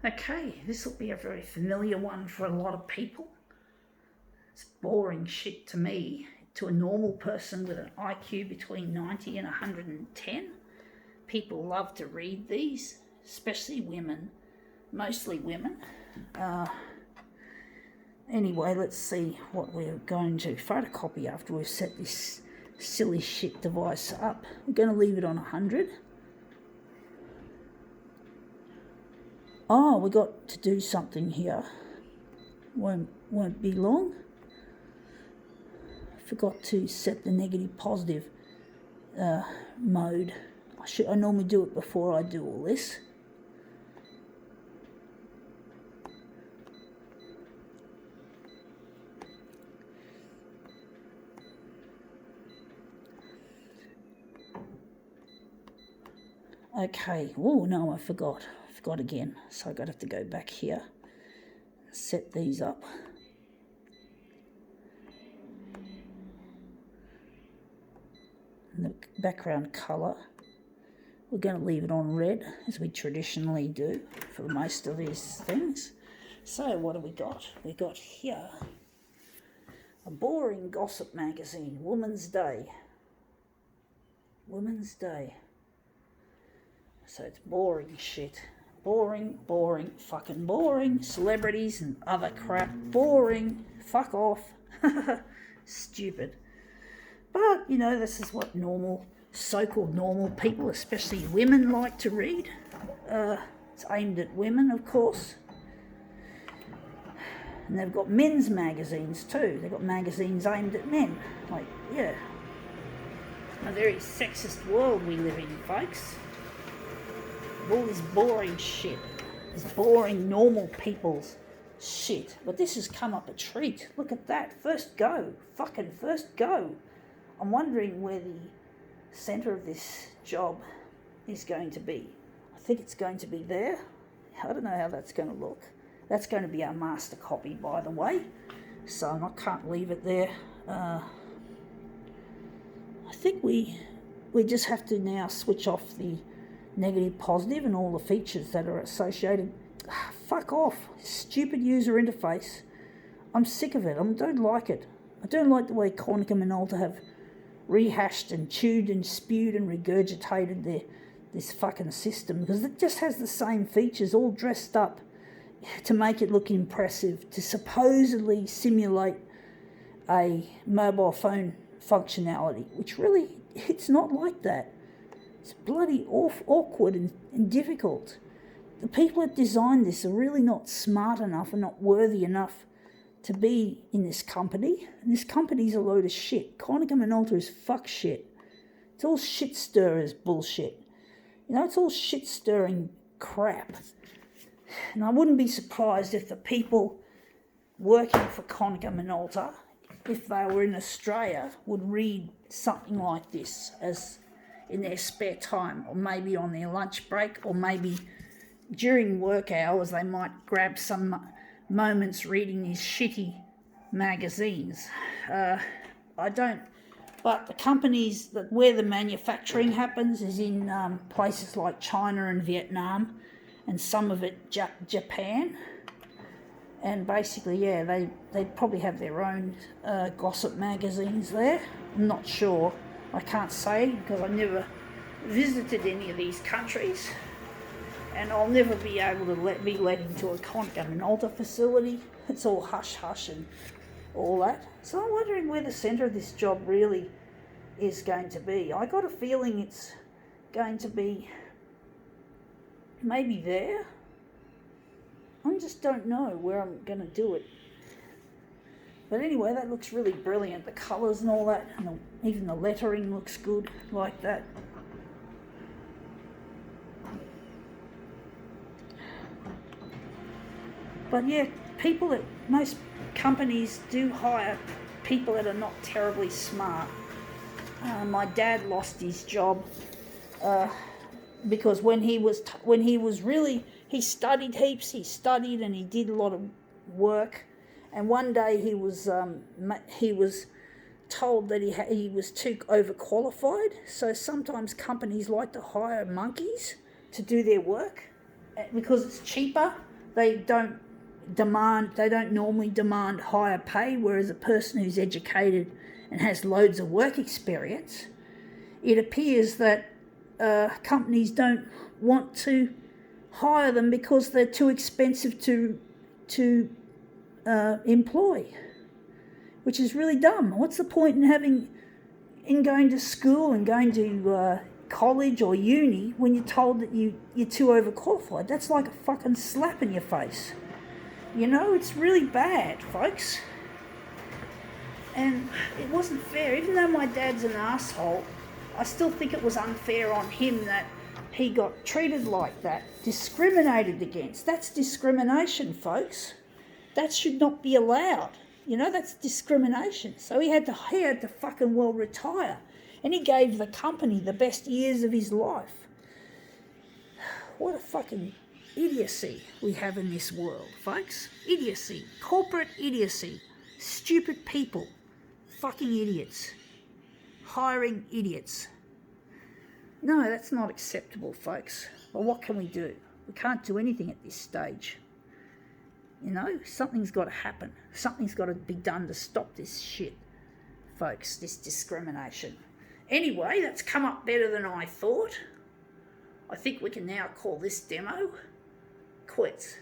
Okay, this will be a very familiar one for a lot of people. It's boring shit to me. To a normal person with an IQ between 90 and 110, people love to read these, especially women, mostly women. Anyway, let's see what we're going to photocopy after we've set this silly shit device up. We're going to leave it on 100. Oh, we got to do something here. Won't be long. Forgot to set the negative positive mode. I normally do it before I do all this. Okay. Oh no, I forgot again. So I'm going to have to go back here, set these up. And the background colour, we're going to leave it on red, as we traditionally do for most of these things. So what do we got? We got here a boring gossip magazine, Woman's Day. Woman's Day. So it's boring shit. Boring, fucking boring. Celebrities and other crap. Boring. Fuck off. Stupid. But, you know, this is what normal, so-called normal people, especially women, like to read. It's aimed at women, of course. And they've got men's magazines too. They've got magazines aimed at men. Like, yeah. A very sexist world we live in, folks. All this boring shit. This boring, normal people's shit. But this has come up a treat. Look at that. First go. Fucking first go. I'm wondering where the centre of this job is going to be. I think it's going to be there. I don't know how that's going to look. That's going to be our master copy, by the way. So I can't leave it there. I think we just have to now switch off the negative positive and all the features that are associated. Fuck off. Stupid user interface. I'm sick of it. I don't like it. I don't like the way Konica Minolta have rehashed and chewed and spewed and regurgitated this fucking system, because it just has the same features all dressed up to make it look impressive, to supposedly simulate a mobile phone functionality, which really, it's not like that. It's bloody awkward and difficult. The people that designed this are really not smart enough and not worthy enough to be in this company. And this company's a load of shit. Konica Minolta is fuck shit. It's all shit stirrers bullshit. You know, it's all shit stirring crap. And I wouldn't be surprised if the people working for Konica Minolta, if they were in Australia, would read something like this as in their spare time, or maybe on their lunch break, or maybe during work hours they might grab some moments reading these shitty magazines. But the companies where the manufacturing happens is in places like China and Vietnam, and some of it Japan. And basically, yeah, they probably have their own gossip magazines there. I'm not sure. I can't say, because I never visited any of these countries. And I'll never be able to be let into a Konica Minolta facility. It's all hush-hush and all that. So I'm wondering where the centre of this job really is going to be. I got a feeling it's going to be maybe there. I just don't know where I'm going to do it. But anyway, that looks really brilliant. The colours and all that, and even the lettering looks good like that. But yeah, most companies do hire people that are not terribly smart. My dad lost his job because when he studied heaps. He studied and he did a lot of work. And one day he was told that he was too overqualified. So sometimes companies like to hire monkeys to do their work because it's cheaper They don't normally demand higher pay, whereas a person who's educated and has loads of work experience, it appears that companies don't want to hire them because they're too expensive to employ, which is really dumb. What's the point in going to school and going to college or uni when you're told that you're too overqualified? That's like a fucking slap in your face. You know, it's really bad, folks. And it wasn't fair. Even though my dad's an asshole, I still think it was unfair on him that he got treated like that, discriminated against. That's discrimination, folks. That should not be allowed. You know, that's discrimination. So he had to fucking well retire. And he gave the company the best years of his life. What a fucking idiocy we have in this world, folks. Idiocy. Corporate idiocy. Stupid people. Fucking idiots. Hiring idiots. No, that's not acceptable, folks. Well, what can we do? We can't do anything at this stage. You know, something's got to happen. Something's got to be done to stop this shit, folks, this discrimination. Anyway, that's come up better than I thought. I think we can now call this demo quits.